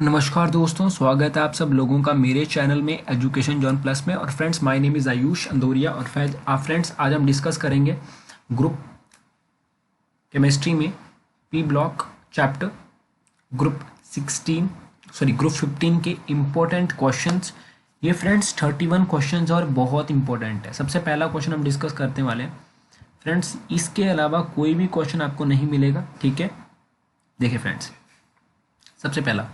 नमस्कार दोस्तों, स्वागत है आप सब लोगों का मेरे चैनल में एजुकेशन जॉन प्लस में। और friends, my name is Ayush Andoria. और फ्रेंड्स आज हम डिस्कस करेंगे ग्रुप केमिस्ट्री में पी ब्लॉक चैप्टर ग्रुप 15 के इम्पोर्टेंट क्वेश्चंस। ये फ्रेंड्स 31 क्वेश्चंस और बहुत इंपॉर्टेंट है। सबसे पहला क्वेश्चन हम डिस्कस करने वाले हैं फ्रेंड्स। इसके अलावा कोई भी क्वेश्चन आपको नहीं मिलेगा, ठीक है। देखिए फ्रेंड्स, सबसे पहला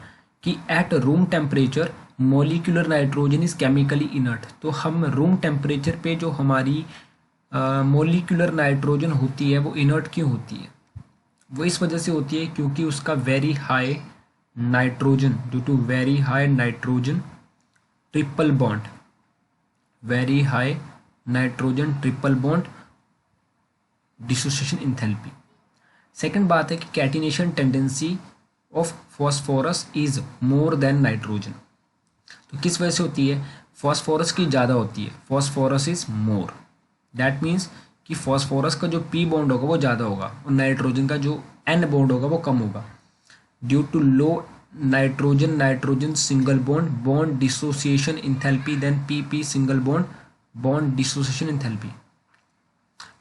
कि at room temperature molecular nitrogen is chemically inert. तो हम रूम टेम्परेचर पे जो हमारी मॉलिक्यूलर नाइट्रोजन होती है वो इनर्ट क्यों होती है? वो इस वजह से होती है क्योंकि उसका very high nitrogen, due to very high nitrogen triple bond, very high nitrogen triple bond dissociation enthalpy. Second बात है कि catenation tendency of phosphorus is more than nitrogen. तो किस वजह से होती है? फॉस्फोरस की ज़्यादा होती है, phosphorus is more. That means कि फॉस्फोरस का जो पी बॉन्ड होगा वो ज़्यादा होगा और नाइट्रोजन का जो एन बॉन्ड होगा वो कम होगा, due to low nitrogen nitrogen single bond bond dissociation enthalpy than P single bond bond dissociation enthalpy.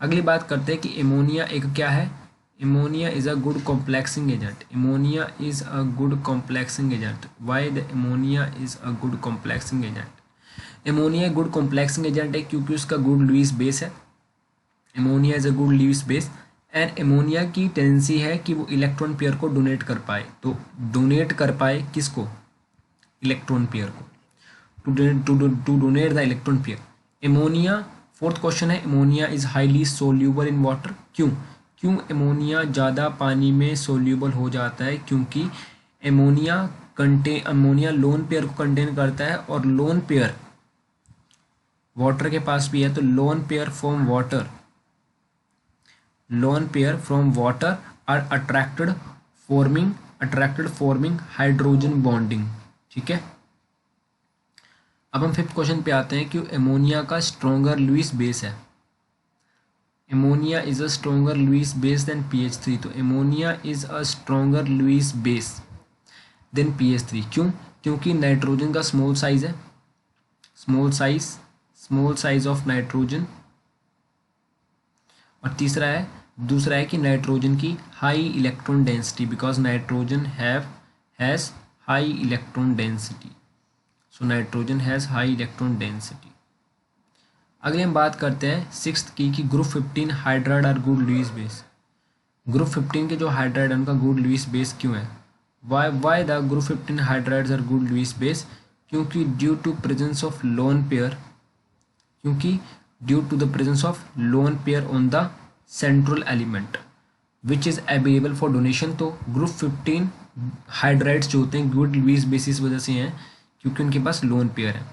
अगली बात करते हैं कि एमोनिया एक क्या है? Ammonia is a good complexing agent. Ammonia is a good complexing agent. Why the ammonia is a good complexing agent? Ammonia एक good complexing agent है क्योंकि उसका good Lewis base है। Ammonia is a good Lewis base and ammonia की tendency है कि वो electron pair को डोनेट कर पाए। तो डोनेट कर पाए किसको? इलेक्ट्रॉन पेयर को, to donate the electron pair. Ammonia, fourth question है, ammonia is highly soluble in water. क्यों एमोनिया ज़्यादा पानी में सोल्यूबल हो जाता है? क्योंकि एमोनिया लोन पेयर को कंटेन करता है और लोन पेयर वाटर के पास भी है। तो lone pair from water are attracted forming hydrogen bonding, ठीक है। अब हम फिफ्थ क्वेश्चन पे आते हैं कि एमोनिया का स्ट्रॉन्गर लुईस बेस है। Ammonia is a stronger Lewis base than pH3। तो ammonia is a stronger Lewis base than pH3। क्यों? क्योंकि नाइट्रोजन का स्मॉल साइज है, स्मॉल साइज ऑफ नाइट्रोजन। और दूसरा है कि नाइट्रोजन की high electron density, because nitrogen has high electron density. So nitrogen has high electron density. अगले हम बात करते हैं सिक्स्थ की कि ग्रुप 15 हाइड्राइड और गुड लुईस बेस। ग्रुप 15 के जो हाइड्राइड है उनका गुड लुईस बेस क्यों है? Why the group 15 hydrides are good Lewis base? क्योंकि due to presence of lone pair on the central element which is available for donation. तो group 15 hydrides जो होते हैं गुड लुईस बेस इस वजह से हैं क्योंकि उनके पास लोन पेयर है।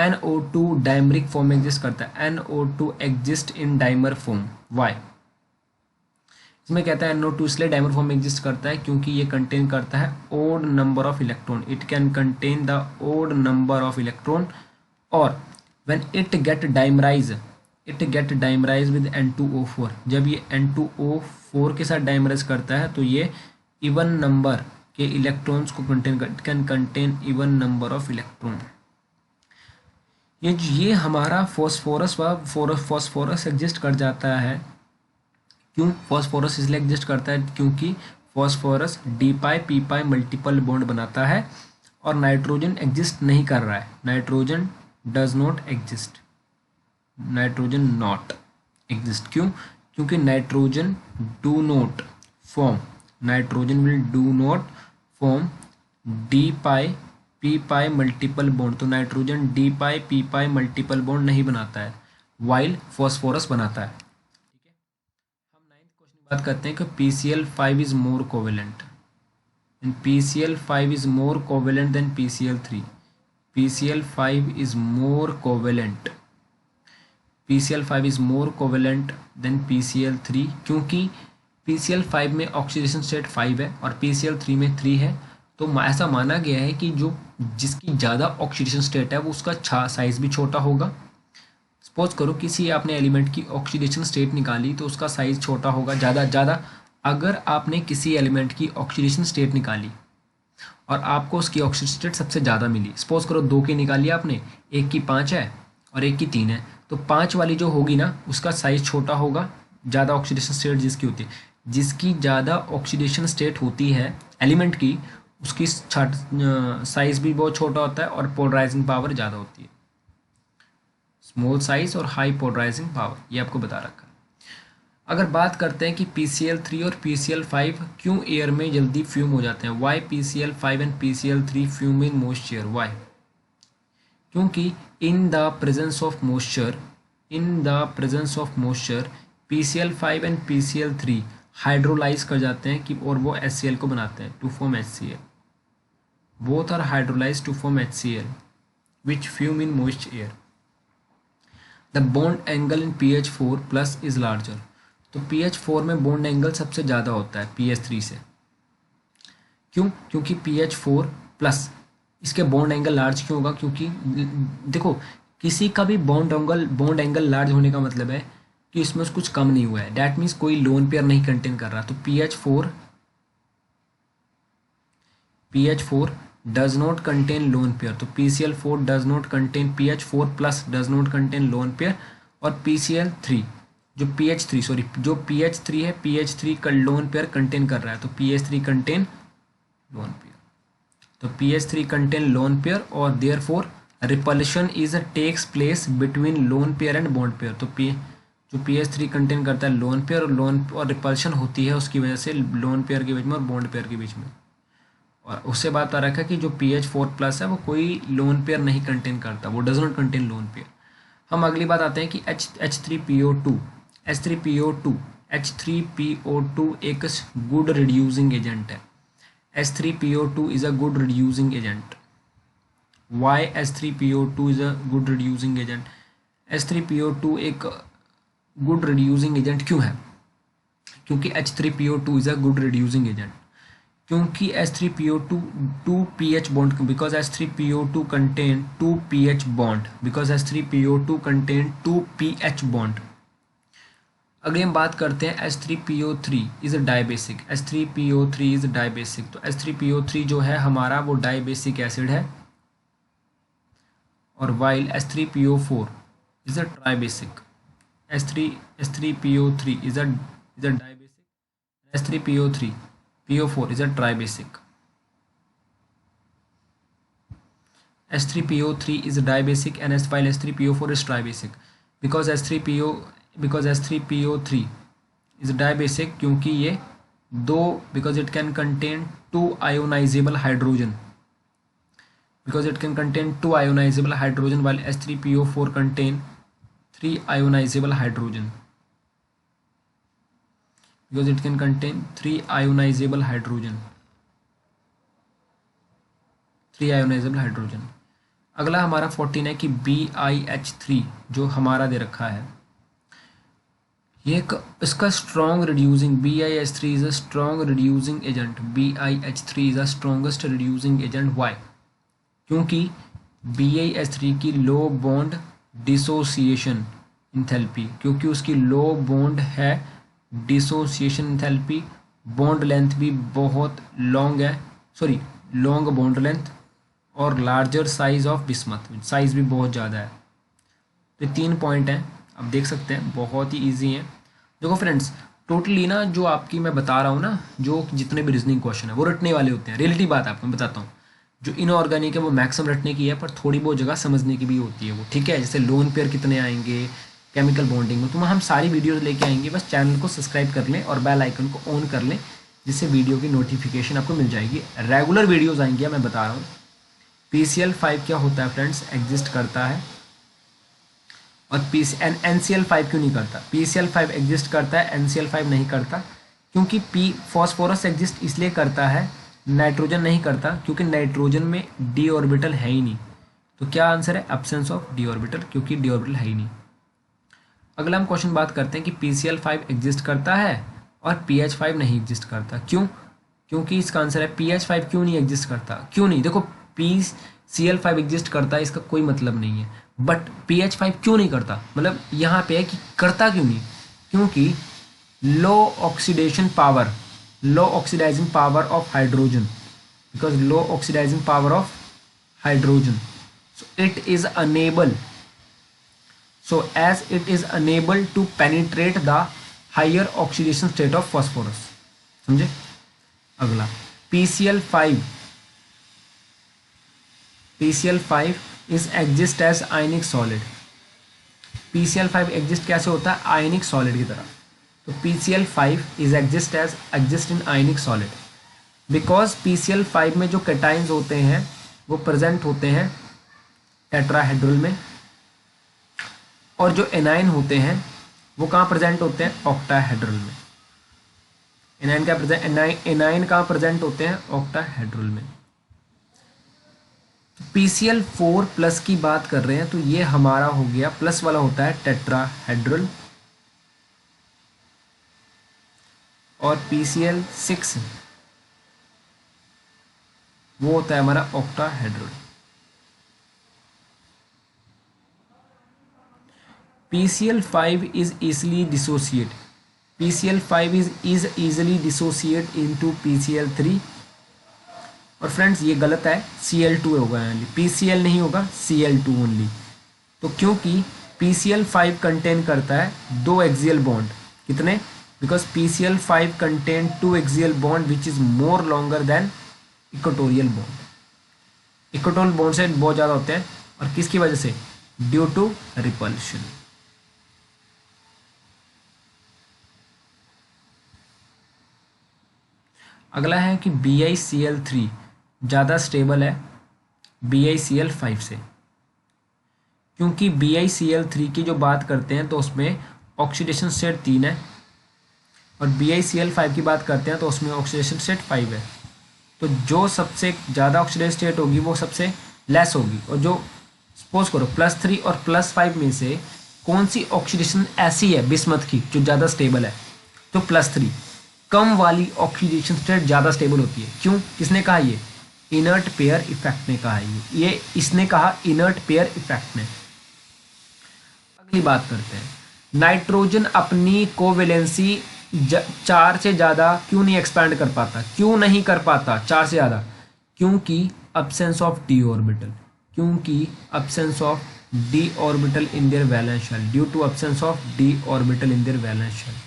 NO2 डाइमरिक फॉर्म में एग्जिस्ट करता है। NO2 exist in dimer form. Why? इसमें कहता है NO2 इसलिए डाइमर फॉर्म में एग्जिस्ट करता है क्योंकि ये कंटेन करता है odd number of electron. It can contain the odd number of electron और when it get dimerize with N2O4। जब ये N2O4 के साथ डाइमराइज करता है तो ये इवन नंबर के इलेक्ट्रॉन्स को can contain even number of electron. ये हमारा फॉस्फोरस एग्जिस्ट कर जाता है। क्यों फॉस्फोरस इसलिए एग्जिस्ट करता है? क्योंकि फॉस्फोरस D∅P∅ मल्टीपल बॉन्ड बनाता है और नाइट्रोजन एग्जिस्ट नहीं कर रहा है। Nitrogen does not exist, nitrogen not exist. क्यों? क्योंकि nitrogen will do not form D∅P∅ multiple bond. तो नाइट्रोजन D∅P∅ मल्टीपल बॉन्ड नहीं बनाता है, वाइल फॉस्फोरस बनाता है, ठीक है। हम नाइन्थ क्वेश्चन की बात करते हैं कि PCl5 is more covalent and PCl5 is more covalent than PCl3। PCl5 is more covalent than PCl3 क्योंकि PCl5 में ऑक्सीडेशन स्टेट 5 है और PCl3 में 3 है। तो ऐसा माना गया है कि जिसकी ज़्यादा ऑक्सीडेशन स्टेट है वो उसका साइज भी छोटा होगा। सपोज करो किसी आपने एलिमेंट की ऑक्सीडेशन स्टेट निकाली तो उसका साइज छोटा होगा ज़्यादा। अगर आपने किसी एलिमेंट की ऑक्सीडेशन स्टेट निकाली और आपको उसकी ऑक्सीजन स्टेट सबसे ज़्यादा मिली। सपोज करो 2 की निकाली आपने, एक की 5 है और एक की 3 है, तो 5 वाली जो होगी ना उसका साइज छोटा होगा, ज़्यादा ऑक्सीडेशन स्टेट जिसकी होती है, जिसकी ज़्यादा ऑक्सीडेशन स्टेट होती है एलिमेंट की, उसकी साइज भी बहुत छोटा होता है और पोलराइजिंग पावर ज़्यादा होती है। स्मॉल साइज और हाई पोलराइजिंग पावर, ये आपको बता रखा है। अगर बात करते हैं कि PCl3 और PCl5 क्यों एयर में जल्दी फ्यूम हो जाते हैं, why PCl5 and PCl3 fume in moisture, why? क्योंकि in the presence of moisture PCl5 and PCl3 hydrolyze कर जाते हैं कि और वो HCl को बनाते हैं to form HCl। Both are hydrolyse to form HCl which fume in moist air. The bond angle in PH4 plus is larger. तो PH4 में बॉन्ड एंगल सबसे ज़्यादा होता है PH3 से। क्यों? क्योंकि PH4 प्लस इसके बॉन्ड एंगल लार्ज क्यों होगा? क्योंकि देखो किसी का भी बॉन्ड एंगल लार्ज होने का मतलब है कि इसमें कुछ कम नहीं हुआ है, डैट मीन्स कोई लोन पेयर नहीं कंटेन कर रहा। तो PH4 does not contain lone pair, तो PCl4 does not contain, PH4 plus does not contain lone pair, और PCl3 जो PH3 है, PH3 का लोन पेयर कंटेन कर रहा है, तो PH3 कंटेन लोन पेयर, तो PH3 कंटेन लोन पेयर और therefore repulsion is takes place between lone pair and bond pair. तो जो PH3 कंटेन करता है लोन पेयर और रिपल्शन होती है उसकी वजह से लोन पेयर के बीच में और बॉन्ड पेयर के बीच में। और उससे बात आ रखा है कि जो PH4 प्लस है वो कोई लोन पेयर नहीं कंटेन करता, वो does not contain lone pair. हम अगली बात आते हैं कि H3PO2 एक गुड रिड्यूसिंग एजेंट है। H3PO2 is a good reducing agent. Why H3PO2 is a good reducing agent? H3PO2 एक गुड रिड्यूसिंग एजेंट क्यों है? क्योंकि H3PO2 is a good reducing agent, क्योंकि H3PO2 2 pH bond, because H3PO2 contain 2 pH bond, because H3PO2 contain 2 pH bond। अगले हम बात करते हैं H3PO3 is dibasic. H3PO3 is dibasic, तो H3PO3 जो है हमारा वो डाइबेसिक एसिड है, और while H3PO4 is a tribasic. H3PO3 is a dibasic, H3PO4 is a tribasic। H3PO3 is dibasic and while H3PO4 is tribasic। because H3PO3 is dibasic क्योंकि ये दो, because it can contain 2 ionizable hydrogen, while H3PO4 contain 3 ionizable hydrogen, because it can contain 3 ionizable hydrogen। अगला हमारा 14 है कि BiH3 जो हमारा दे रखा है, ये इसका strong reducing, BiH3 is a strong reducing agent. BiH3 is a strongest reducing agent. Why? क्योंकि BiH3 की लो बॉन्ड डिसोसिएशन इंथैल्पी, क्योंकि उसकी लो बॉन्ड है डिसोसिएशन इंथैल्पी, बॉन्ड लेंथ भी बहुत लॉन्ग है, लॉन्ग बॉन्ड लेंथ, और larger size of bismuth, size भी बहुत ज़्यादा है। तो 3 पॉइंट हैं, आप देख सकते हैं बहुत ही ईजी हैं। देखो फ्रेंड्स, टोटली ना जो आपकी मैं बता रहा हूँ ना, जो जितने भी रीजनिंग क्वेश्चन है वो रटने वाले होते हैं। रियलिटी बात आपको मैं बताता हूँ, जो इनऑर्गेनिक है वो मैक्सिमम रटने की है, पर थोड़ी बहुत जगह समझने की भी होती है वो, ठीक है। जैसे लोन पेयर कितने आएंगे, केमिकल बॉन्डिंग में, तो हम सारी वीडियोस लेके आएंगे। बस चैनल को सब्सक्राइब कर लें और बेल आइकन को ऑन कर लें, जिससे वीडियो की नोटिफिकेशन आपको मिल जाएगी। रेगुलर वीडियोस आएंगी, मैं बता रहा हूँ। PCl5 क्या होता है फ्रेंड्स, एग्जिस्ट करता है, और NCl5 क्यों नहीं करता? PCl5 एग्जिस्ट करता है, NCl5 नहीं करता, क्योंकि फॉस्फोरस एग्जिस्ट इसलिए करता है, नाइट्रोजन नहीं करता, क्योंकि नाइट्रोजन में डी ऑर्बिटल है ही नहीं। तो क्या आंसर है? एब्सेंस ऑफ डी ऑर्बिटल, क्योंकि डी ऑर्बिटल है ही नहीं। अगला हम क्वेश्चन बात करते हैं कि PCl5 एग्जिस्ट करता है और PH5 नहीं एग्जिस्ट करता। क्यों? क्योंकि इसका आंसर है PH5 क्यों नहीं एग्जिस्ट करता, क्यों नहीं? देखो PCl5 एग्जिस्ट करता है, इसका कोई मतलब नहीं है, बट PH5 क्यों नहीं करता, मतलब यहाँ पे है कि करता क्यों नहीं? क्योंकि low oxidizing power of hydrogen, because low oxidizing power of hydrogen, so it is unable, so as it is unable to penetrate the higher oxidation state of phosphorus. समझे? अगला PCl5 is exist as ionic solid. PCl5 exist कैसे होता है? आयनिक solid की तरह. तो PCl5 is exist in ionic solid because PCl5 में जो कैटाइंस होते हैं वो प्रेजेंट होते हैं टेट्राहेड्रल में, और जो एनाइन होते हैं वो कहाँ प्रेजेंट होते हैं? ऑक्टाहेड्रल में. एनाइन कहाँ प्रेजेंट होते हैं? ऑक्टाहेड्रल में. PCl4 प्लस की बात कर रहे हैं तो ये हमारा हो गया, प्लस वाला होता है टेट्राहेड्रल, और PCl6 वो होता है हमारा octahedral. PCl5 is easily easily dissociate into PCl3. और फ्रेंड्स ये गलत है, Cl2 होगा, यानी PCl नहीं होगा, Cl2 ओनली. तो क्योंकि PCl5 कंटेन करता है 2 एक्सियल बॉन्ड. कितने? Because PCl5 contain 2 axial bond which is more longer than equatorial bond. Equatorial bond से बहुत ज़्यादा होते हैं, और किसकी वजह से? Due to repulsion. अगला है कि BiCl3 ज़्यादा स्टेबल है BiCl5 से, क्योंकि BiCl3 की जो बात करते हैं तो उसमें ऑक्सीडेशन स्टेट 3 है, और BiCl5 की बात करते हैं तो उसमें ऑक्सीडेशन स्टेट 5 है. तो जो सबसे ज़्यादा ऑक्सीडेशन स्टेट होगी वो सबसे लेस होगी, और जो सपोज करो +3 और +5 में से कौन सी ऑक्सीडेशन ऐसी है बिस्मथ की जो ज़्यादा स्टेबल है? तो +3 कम वाली ऑक्सीडेशन स्टेट ज़्यादा स्टेबल होती है. क्यों? किसने कहा? ये इनर्ट पेयर इफेक्ट ने कहा. ये इसने कहा इनर्ट पेयर इफेक्ट ने. अगली बात करते हैं, नाइट्रोजन अपनी कोवेलेंसी 4 से ज़्यादा क्यों नहीं एक्सपैंड कर पाता? क्यों नहीं कर पाता 4 से ज़्यादा? क्योंकि absence of d orbital, क्योंकि absence of d orbital in their valence shell, due to absence of d orbital in their valence shell.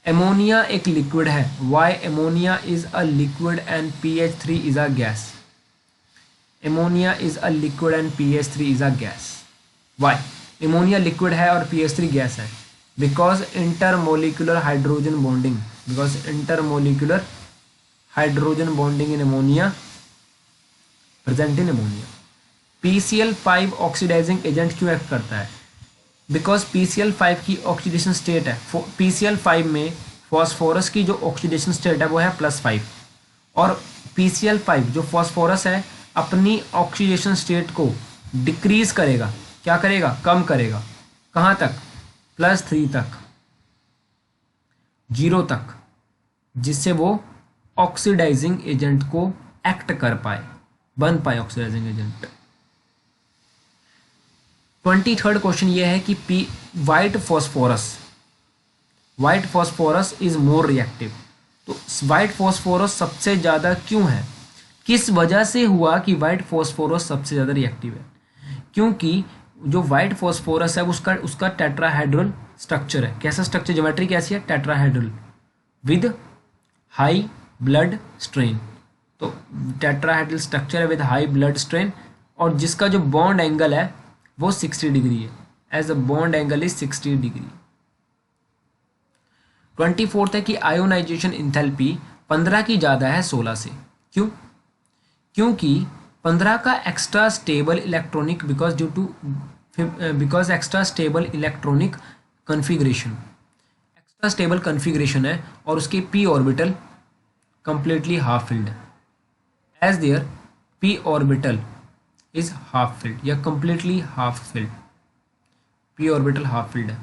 Ammonia एक लिक्विड है. Why ammonia is a liquid and PH3 is a gas? Ammonia is a liquid and PH3 is a gas. Why ammonia liquid है और PH3 gas है? Because intermolecular hydrogen bonding, because intermolecular hydrogen bonding in ammonia present in ammonia. PCl5 oxidising agent क्यों act करता है? Because PCl5 की oxidation state है, PCl5 में phosphorus की जो ऑक्सीडेशन स्टेट है वो है +5, और PCl5 जो फॉस्फोरस है अपनी ऑक्सीडेशन स्टेट को डिक्रीज करेगा. क्या करेगा? कम करेगा. कहाँ तक? +3 तक, 0 तक, जिससे वो ऑक्सीडाइजिंग एजेंट को एक्ट कर पाए, बन पाए ऑक्सीडाइजिंग एजेंट. 23rd क्वेश्चन ये है कि white phosphorus is more reactive. तो वाइट फॉस्फोरस सबसे ज़्यादा क्यों है? किस वजह से हुआ कि वाइट फॉस्फोरस सबसे ज़्यादा रिएक्टिव है? क्योंकि जो वाइट फॉस्फोरस है उसका टेट्राहेड्रल स्ट्रक्चर है. कैसा स्ट्रक्चर? ज्योमेट्री कैसी है? Tetrahedral with high blood strain. तो टेट्राहेड्रल स्ट्रक्चर है विद हाई ब्लड स्ट्रेन, और जिसका जो बॉन्ड एंगल है वो 60 डिग्री है. As a bond angle is 60 degree. 24th है कि आयोनाइजेशन इंथैल्पी 15 की ज़्यादा है 16 से. क्यों? क्योंकि 15 का extra stable electronic because extra stable electronic configuration, extra stable configuration है, और उसके p orbital completely half filled है. As their p orbital is half filled या completely half filled. p orbital half filled है.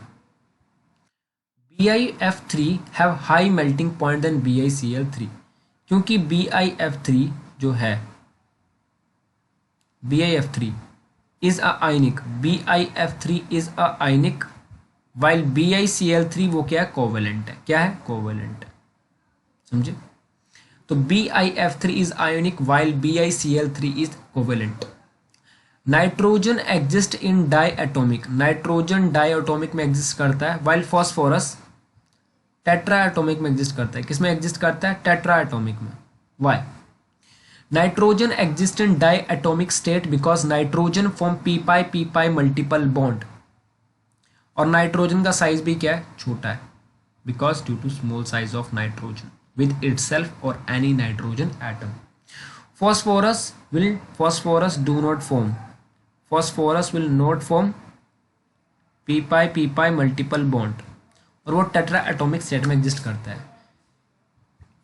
BiF3 have high melting point than BiCl3, क्योंकि BiF3 जो है BiF3 is a ionic, BiF3 is a ionic, while BiCl3 वो क्या है? Covalent है. क्या है? कोवेलेंट. समझे? तो BiF3 is ionic while BiCl3 is covalent. Nitrogen exist in diatomic, nitrogen diatomic में एग्जिस्ट करता है, वाइल फॉस्फोरस टेट्रा एटोमिक में एग्जिस्ट करता है। किसमें एग्जिस्ट करता है? टेट्रा एटोमिक में। Why? Nitrogen exist in diatomic state because nitrogen form p pi multiple bond, और नाइट्रोजन का साइज भी क्या है? छोटा है, because due to small size of nitrogen with itself और any nitrogen atom. phosphorus do not form, phosphorus will not form p multiple bond, और वो टेट्रा एटॉमिक सेट में एग्जिस्ट करता है।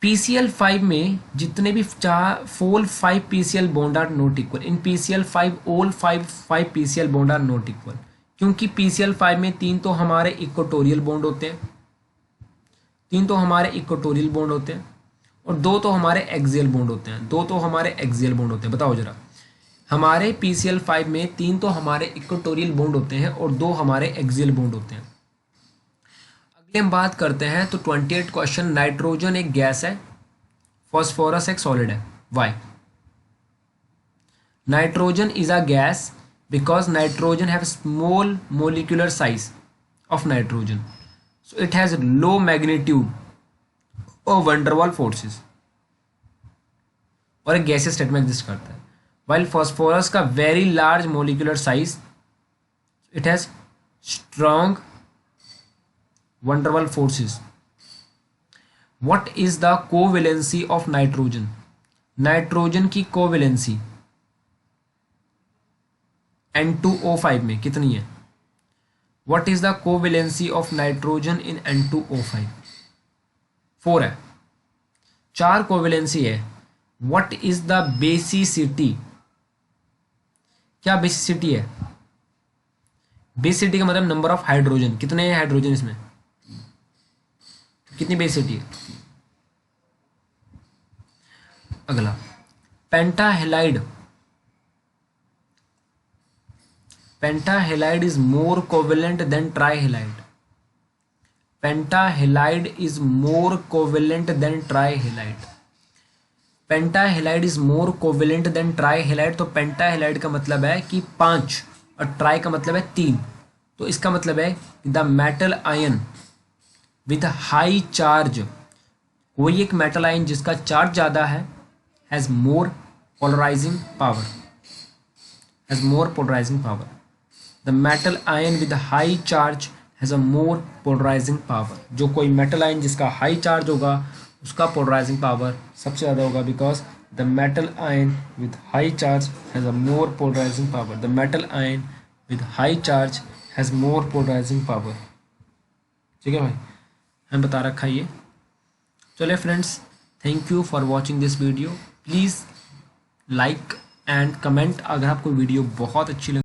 PCl5 में जितने भी 5 PCl bond are not equal, in PCl5 all 5 PCl bond are not equal, क्योंकि PCl5 में 3 तो हमारे इक्वेटोरियल बॉन्ड होते हैं, 3 तो हमारे इक्वेटोरियल बॉन्ड होते हैं, और 2 तो हमारे एक्सियल बॉन्ड होते हैं, 2 तो हमारे एक्सियल बॉन्ड होते हैं। बताओ जरा, हमारे PCl5 में 3 तो हमारे इक्वेटोरियल बॉन्ड होते हैं और 2 हमारे एक्सियल बॉन्ड होते हैं। अगले हम बात करते हैं तो 28 क्वेश्चन, नाइट्रोजन एक गैस है, फॉस्फोरस एक सॉलिड है। Why? Nitrogen is a gas because nitrogen have small molecular size of nitrogen, so it has low magnitude और वंडरवाल फोर्सेस, और एक गैसियस स्टेट में एग्जिस्ट करता है। वाइल फॉस्फोरस का very large molecular size, it has strong van der Waals forces. What is the covalency of nitrogen? Nitrogen की covalency N2O5 में कितनी है? What is the covalency of nitrogen in N2O5? 4 है। 4 covalency है। What is the basicity? क्या basicity है? Basicity का मतलब नंबर ऑफ हाइड्रोजन, कितने हैं हाइड्रोजन इसमें, कितनी बेसिसिटी है। अगला, pentahalide, pentahalide is more covalent than trihalide, pentahalide is more covalent than trihalide, pentahalide is more covalent than trihalide. तो पेंटाहेलाइड का मतलब है कि 5 और ट्राई का मतलब है 3, तो इसका मतलब है the metal ion with high charge, कोई एक मेटल आयन जिसका चार्ज ज़्यादा है, has more polarising power, has more polarising power. The metal ion with high charge has a more polarising power. जो कोई मेटल आयन जिसका हाई चार्ज होगा उसका पोलराइजिंग पावर सबसे ज़्यादा होगा, because the metal ion with high charge has a more polarising power, the metal ion with high charge has more polarising power. ठीक है भाई, हमें बता रखा है ये। चलिए friends, thank you for watching this video. Please like and comment अगर आपको वीडियो बहुत अच्छी लगी।